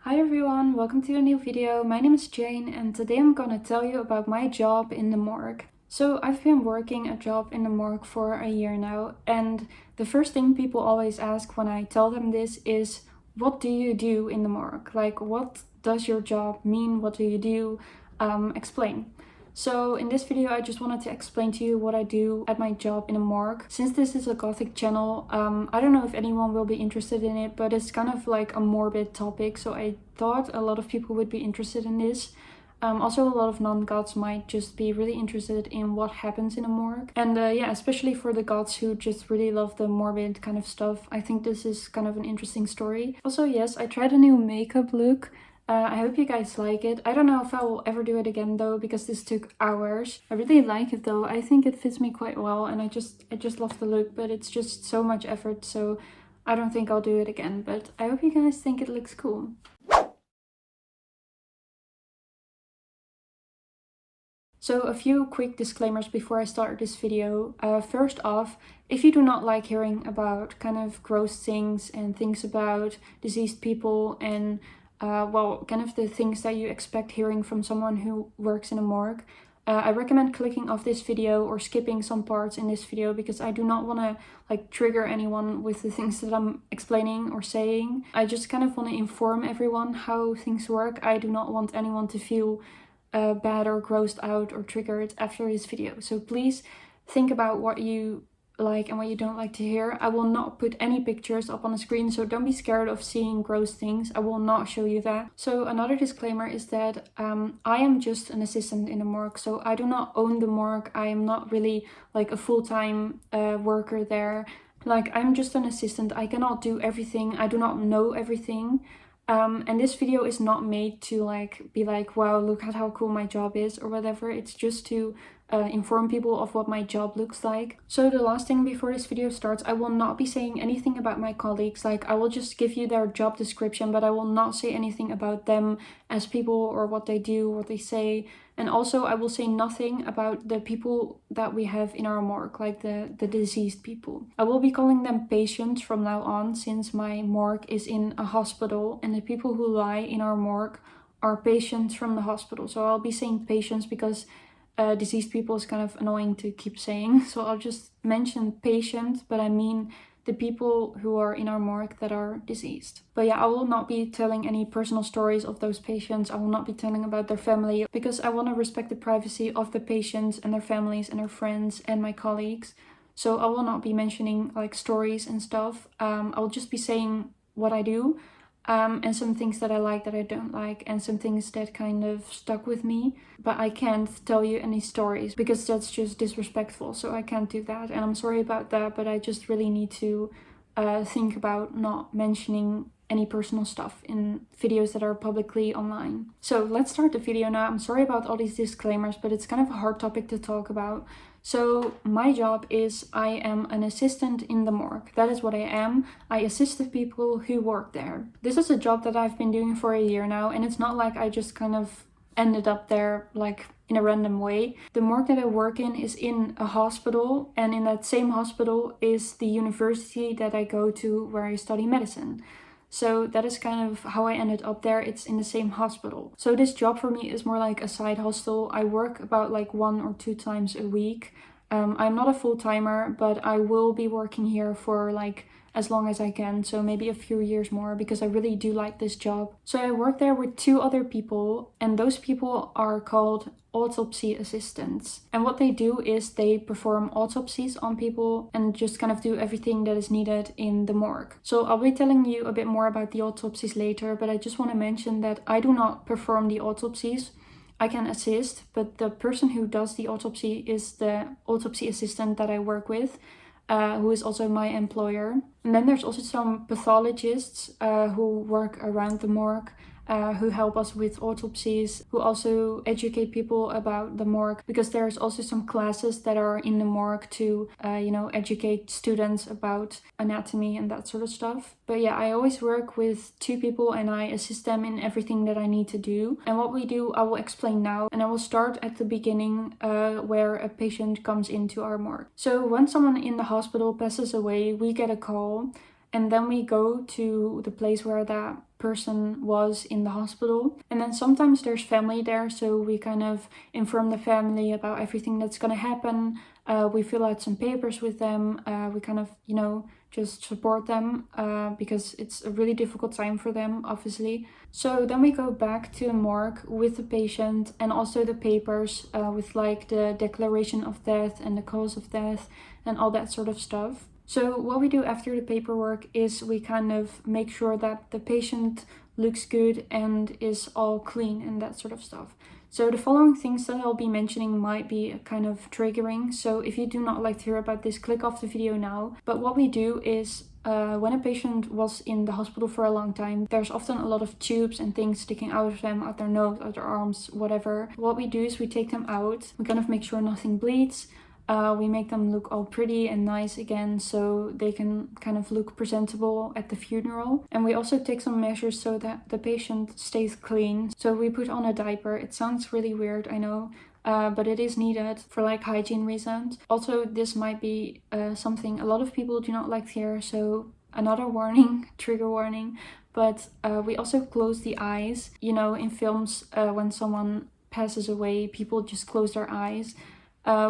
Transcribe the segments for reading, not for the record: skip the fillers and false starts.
Hi everyone, welcome to a new video. My name is Jane and today I'm gonna tell you about my job in the morgue. So I've been working a job in the morgue for a year now, and the first thing people always ask when I tell them this is, what do you do in the morgue? Like, what does your job mean? What do you do? Explain. So in this video I just wanted to explain to you what I do at my job in a morgue. Since this is a gothic channel, I don't know if anyone will be interested in it, but it's kind of like a morbid topic, so I thought a lot of people would be interested in this. Also, a lot of non-goths might just be really interested in what happens in a morgue. And yeah, especially for the goths who just really love the morbid kind of stuff, I think this is kind of an interesting story. Also, yes, I tried a new makeup look. I hope you guys like it. I don't know if I will ever do it again though, because this took hours. I really like it though. I think it fits me quite well, and I just love the look, but it's just so much effort, so I don't think I'll do it again. But I hope you guys think it looks cool. So a few quick disclaimers before I start this video. First off, if you do not like hearing about kind of gross things and things about deceased people and well, kind of the things that you expect hearing from someone who works in a morgue, I recommend clicking off this video or skipping some parts in this video, because I do not want to like trigger anyone with the things that I'm explaining or saying. I just kind of want to inform everyone how things work. I do not want anyone to feel bad or grossed out or triggered after this video. So please think about what you like and what you don't like to hear. I will not put any pictures up on the screen, so don't be scared of seeing gross things. I will not show you that. So another disclaimer is that I am just an assistant in the morgue, so I do not own the morgue. I am not really like a full-time worker there. Like, I'm just an assistant. I cannot do everything. I do not know everything. And this video is not made to like be like, wow, look at how cool my job is or whatever. It's just to inform people of what my job looks like. So the last thing before this video starts, I will not be saying anything about my colleagues. Like, I will just give you their job description, but I will not say anything about them as people or what they do, what they say. And also I will say nothing about the people that we have in our morgue, like the deceased people. I will be calling them patients from now on, since my morgue is in a hospital and the people who lie in our morgue are patients from the hospital. So I'll be saying patients because deceased people is kind of annoying to keep saying. So I'll just mention patient, but I mean the people who are in our morgue that are deceased. But yeah, I will not be telling any personal stories of those patients. I will not be telling about their family, because I want to respect the privacy of the patients and their families and their friends and my colleagues. So I will not be mentioning like stories and stuff. I'll just be saying what I do, and some things that I like, that I don't like, and some things that kind of stuck with me. But I can't tell you any stories because that's just disrespectful, so I can't do that, and I'm sorry about that, but I just really need to think about not mentioning any personal stuff in videos that are publicly online. So let's start the video now. I'm sorry about all these disclaimers, but it's kind of a hard topic to talk about. So my job is, I am an assistant in the morgue. That is what I am. I assist the people who work there. This is a job that I've been doing for a year now, and it's not like I just kind of ended up there like in a random way. The morgue that I work in is in a hospital, and in that same hospital is the university that I go to where I study medicine. So that is kind of how I ended up there. It's in the same hospital. So this job for me is more like a side hustle. I work about like 1 or 2 times a week. I'm not a full-timer, but I will be working here for like as long as I can, so maybe a few years more, because I really do like this job. So I work there with 2 other people, and those people are called autopsy assistants. And what they do is they perform autopsies on people and just kind of do everything that is needed in the morgue. So I'll be telling you a bit more about the autopsies later, but I just want to mention that I do not perform the autopsies. I can assist, but the person who does the autopsy is the autopsy assistant that I work with, who is also my employer. And then there's also some pathologists who work around the morgue, who help us with autopsies, who also educate people about the morgue, because there's also some classes that are in the morgue to, educate students about anatomy and that sort of stuff. But yeah, I always work with 2 people and I assist them in everything that I need to do. And what we do, I will explain now. And I will start at the beginning, where a patient comes into our morgue. So when someone in the hospital passes away, we get a call, and then we go to the place where that person was in the hospital. And then sometimes there's family there, so we kind of inform the family about everything that's gonna happen. We fill out some papers with them. We kind of, you know, just support them because it's a really difficult time for them, obviously. So then we go back to the morgue with the patient and also the papers with like the declaration of death and the cause of death and all that sort of stuff. So what we do after the paperwork is we kind of make sure that the patient looks good and is all clean and that sort of stuff. So the following things that I'll be mentioning might be kind of triggering. So if you do not like to hear about this, click off the video now. But what we do is when a patient was in the hospital for a long time, there's often a lot of tubes and things sticking out of them, out their nose, out their arms, whatever. What we do is we take them out. We kind of make sure nothing bleeds. We make them look all pretty and nice again so they can kind of look presentable at the funeral. And we also take some measures so that the patient stays clean. So we put on a diaper. It sounds really weird, I know, but it is needed for like hygiene reasons. Also, this might be something a lot of people do not like to hear, so another warning, trigger warning. But we also close the eyes. You know, in films when someone passes away, people just close their eyes.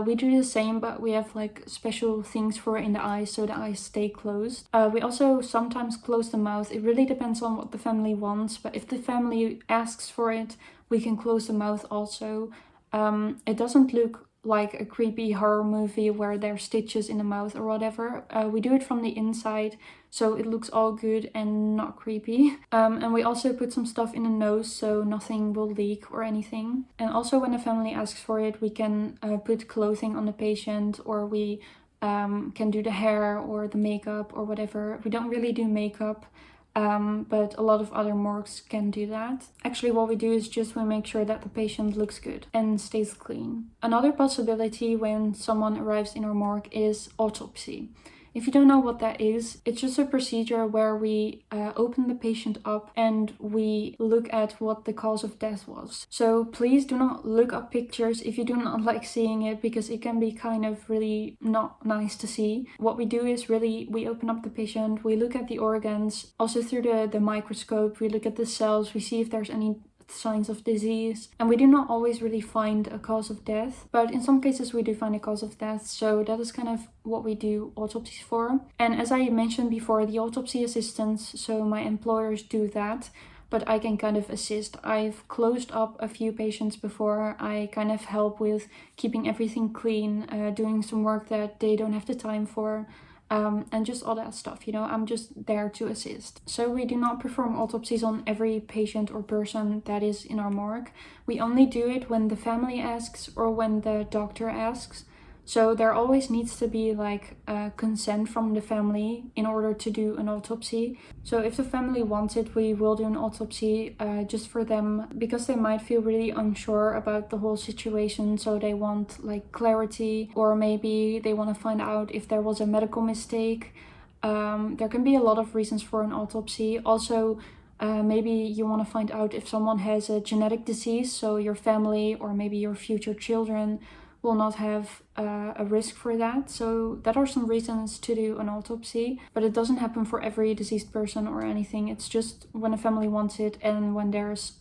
We do the same, but we have like special things for it in the eyes so the eyes stay closed. We also sometimes close the mouth. It really depends on what the family wants, but if the family asks for it, we can close the mouth also. It doesn't look like a creepy horror movie where there's stitches in the mouth or whatever. We do it from the inside, so it looks all good and not creepy. And we also put some stuff in the nose so nothing will leak or anything. And also when the family asks for it, we can put clothing on the patient, or we can do the hair or the makeup or whatever. We don't really do makeup. But a lot of other morgues can do that. Actually, what we do is just we make sure that the patient looks good and stays clean. Another possibility when someone arrives in our morgue is autopsy. If you don't know what that is, it's just a procedure where we open the patient up and we look at what the cause of death was. So please do not look up pictures if you do not like seeing it, because it can be kind of really not nice to see. What we do is really we open up the patient, we look at the organs, also through the microscope, we look at the cells, we see if there's any signs of disease, and we do not always really find a cause of death, but in some cases we do find a cause of death, so that is kind of what we do autopsies for. And as I mentioned before, the autopsy assistants, so my employers do that, but I can kind of assist. I've closed up a few patients before. I kind of help with keeping everything clean, doing some work that they don't have the time for, and just all that stuff, you know, I'm just there to assist. So we do not perform autopsies on every patient or person that is in our morgue. We only do it when the family asks or when the doctor asks. So there always needs to be like consent from the family in order to do an autopsy. So if the family wants it, we will do an autopsy just for them, because they might feel really unsure about the whole situation. So they want like clarity, or maybe they want to find out if there was a medical mistake. There can be a lot of reasons for an autopsy. Also, maybe you want to find out if someone has a genetic disease, so your family or maybe your future children will not have a risk for that. So that are some reasons to do an autopsy, but it doesn't happen for every deceased person or anything. It's just when a family wants it and when there's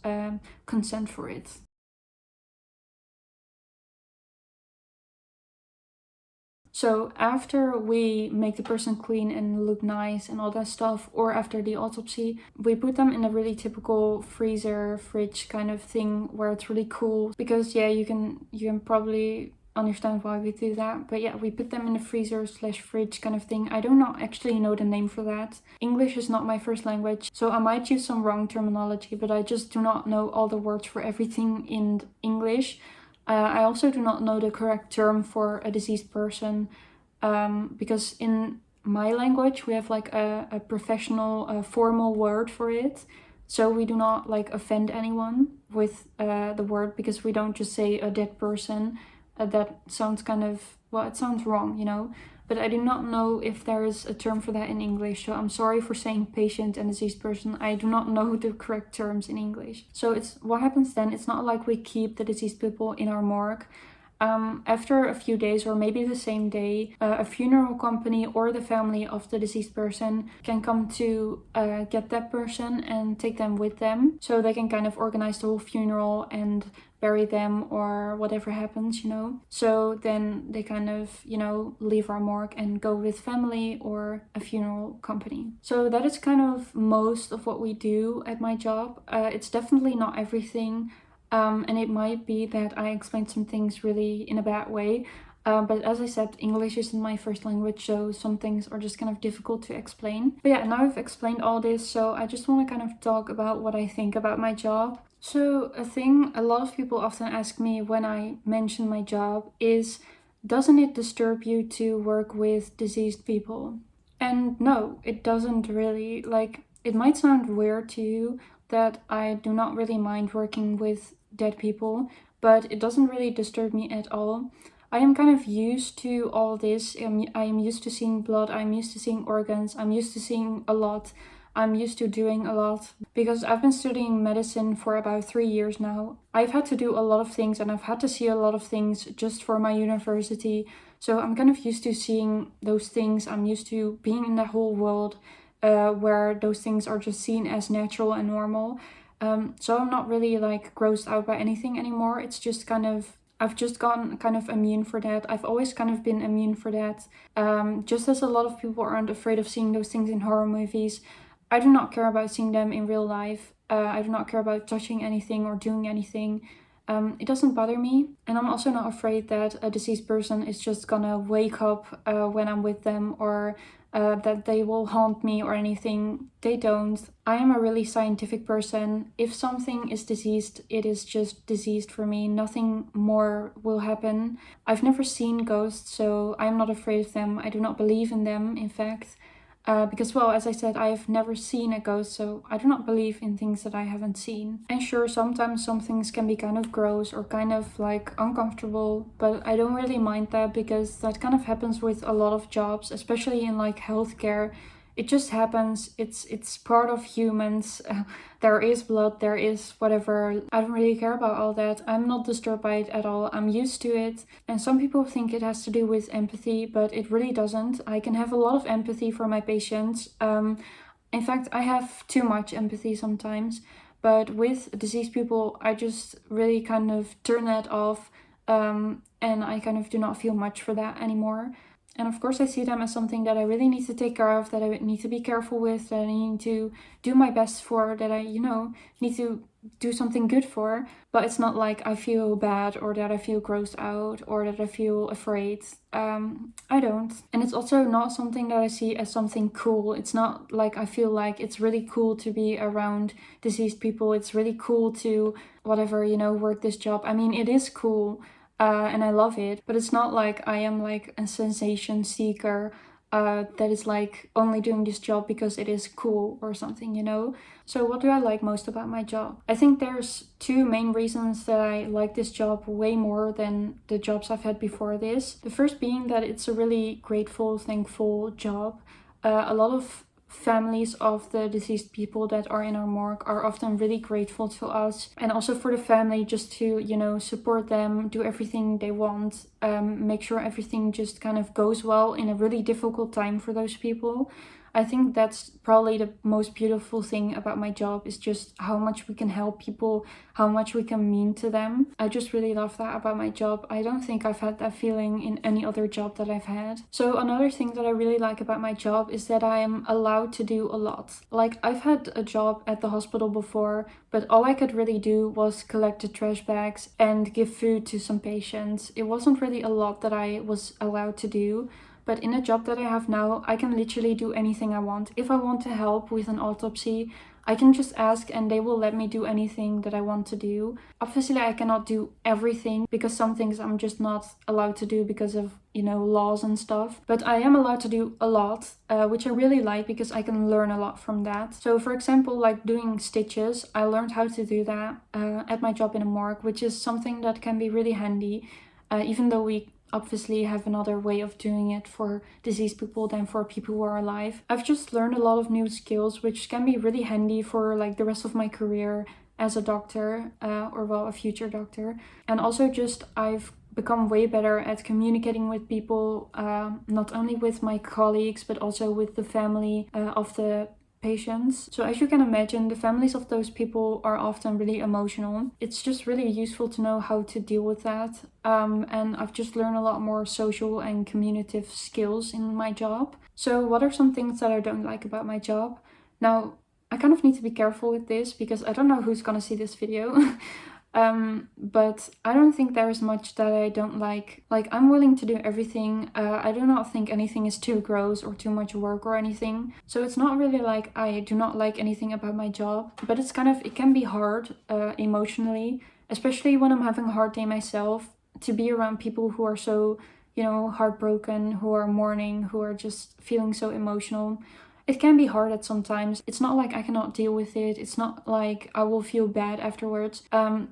consent for it. So after we make the person clean and look nice and all that stuff, or after the autopsy, we put them in a really typical freezer, fridge kind of thing where it's really cool. Because yeah, you can probably understand why we do that. But yeah, we put them in the freezer / fridge kind of thing. I do not actually know the name for that. English is not my first language, so I might use some wrong terminology, but I just do not know all the words for everything in English. I also do not know the correct term for a deceased person, because in my language we have like a professional formal word for it. So we do not like offend anyone with the word, because we don't just say a dead person. That sounds kind of, well, it sounds wrong, you know. But I do not know if there is a term for that in English, so I'm sorry for saying patient and deceased person. I do not know the correct terms in English. So it's what happens then, it's not like we keep the deceased people in our morgue. After a few days or maybe the same day, a funeral company or the family of the deceased person can come to get that person and take them with them, so they can kind of organize the whole funeral and bury them or whatever happens, you know. So then they kind of, you know, leave our morgue and go with family or a funeral company. So that is kind of most of what we do at my job. It's definitely not everything. And it might be that I explained some things really in a bad way. But as I said, English isn't my first language, so some things are just kind of difficult to explain. But yeah, now I've explained all this, so I just want to kind of talk about what I think about my job. So a thing a lot of people often ask me when I mention my job is, doesn't it disturb you to work with deceased people? And no, it doesn't really. Like, it might sound weird to you that I do not really mind working with dead people, but it doesn't really disturb me at all. I am kind of used to all this. I am used to seeing blood, I'm used to seeing organs, I'm used to seeing a lot. I'm used to doing a lot because I've been studying medicine for about 3 years now. I've had to do a lot of things and I've had to see a lot of things just for my university. So I'm kind of used to seeing those things. I'm used to being in that whole world where those things are just seen as natural and normal. So I'm not really like grossed out by anything anymore. It's just kind of, I've just gotten kind of immune for that. I've always kind of been immune for that. Just as a lot of people aren't afraid of seeing those things in horror movies, I do not care about seeing them in real life. I do not care about touching anything or doing anything. It doesn't bother me. And I'm also not afraid that a deceased person is just gonna wake up when I'm with them, or that they will haunt me or anything. They don't. I am a really scientific person. If something is diseased, it is just diseased for me. Nothing more will happen. I've never seen ghosts, so I'm not afraid of them. I do not believe in them, in fact. Because, well, as I said, I have never seen a ghost, so I do not believe in things that I haven't seen. And sure, sometimes some things can be kind of gross or kind of like uncomfortable, but I don't really mind that because that kind of happens with a lot of jobs, especially in like healthcare. It just happens. It's part of humans. There is blood, there is whatever. I don't really care about all that. I'm not disturbed by it at all. I'm used to it. And some people think it has to do with empathy, but it really doesn't. I can have a lot of empathy for my patients. In fact, I have too much empathy sometimes. But with deceased people, I just really kind of turn that off. And I kind of do not feel much for that anymore. And of course I see them as something that I really need to take care of, that I need to be careful with, that I need to do my best for, that I, you know, need to do something good for. But it's not like I feel bad or that I feel grossed out or that I feel afraid. I don't. And it's also not something that I see as something cool. It's not like I feel like it's really cool to be around deceased people. It's really cool to whatever, you know, work this job. I mean, it is cool. And I love it, but it's not like I am like a sensation seeker that is like only doing this job because it is cool or something, you know? So what do I like most about my job? I think there's two main reasons that I like this job way more than the jobs I've had before this. The first being that it's a really grateful, thankful job. A lot of families of the deceased people that are in our morgue are often really grateful to us, and also for the family just to, you know, support them, do everything they want, make sure everything just kind of goes well in a really difficult time for those people. I think that's probably the most beautiful thing about my job, is just how much we can help people, how much we can mean to them. I just really love that about my job. I don't think I've had that feeling in any other job that I've had. So another thing that I really like about my job is that I am allowed to do a lot. Like, I've had a job at the hospital before, but all I could really do was collect the trash bags and give food to some patients. It wasn't really a lot that I was allowed to do. But in a job that I have now, I can literally do anything I want. If I want to help with an autopsy, I can just ask and they will let me do anything that I want to do. Obviously, I cannot do everything because some things I'm just not allowed to do because of, you know, laws and stuff. But I am allowed to do a lot, which I really like because I can learn a lot from that. So for example, like doing stitches, I learned how to do that at my job in a morgue, which is something that can be really handy, even though we obviously have another way of doing it for deceased people than for people who are alive. I've just learned a lot of new skills which can be really handy for like the rest of my career as a doctor, or well, a future doctor. And also just I've become way better at communicating with people, not only with my colleagues, but also with the family of the patients. So as you can imagine, the families of those people are often really emotional. It's just really useful to know how to deal with that. And I've just learned a lot more social and communicative skills in my job. So what are some things that I don't like about my job? Now, I kind of need to be careful with this because I don't know who's gonna see this video. But I don't think there is much that I don't like. Like, I'm willing to do everything. I do not think anything is too gross or too much work or anything. So it's not really like I do not like anything about my job, but it's kind of, it can be hard emotionally, especially when I'm having a hard day myself, to be around people who are so, you know, heartbroken, who are mourning, who are just feeling so emotional. It can be hard at sometimes. It's not like I cannot deal with it. It's not like I will feel bad afterwards.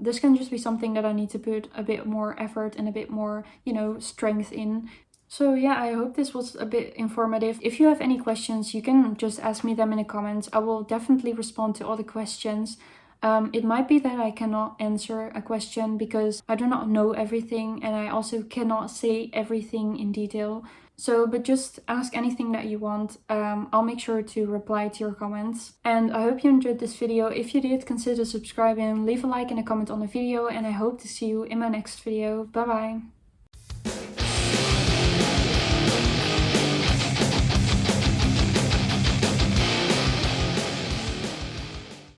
This can just be something that I need to put a bit more effort and a bit more, you know, strength in. So yeah, I hope this was a bit informative. If you have any questions, you can just ask me them in the comments. I will definitely respond to all the questions. It might be that I cannot answer a question because I do not know everything, and I also cannot say everything in detail. So, but just ask anything that you want. I'll make sure to reply to your comments. And I hope you enjoyed this video. If you did, consider subscribing, leave a like and a comment on the video, and I hope to see you in my next video. Bye bye!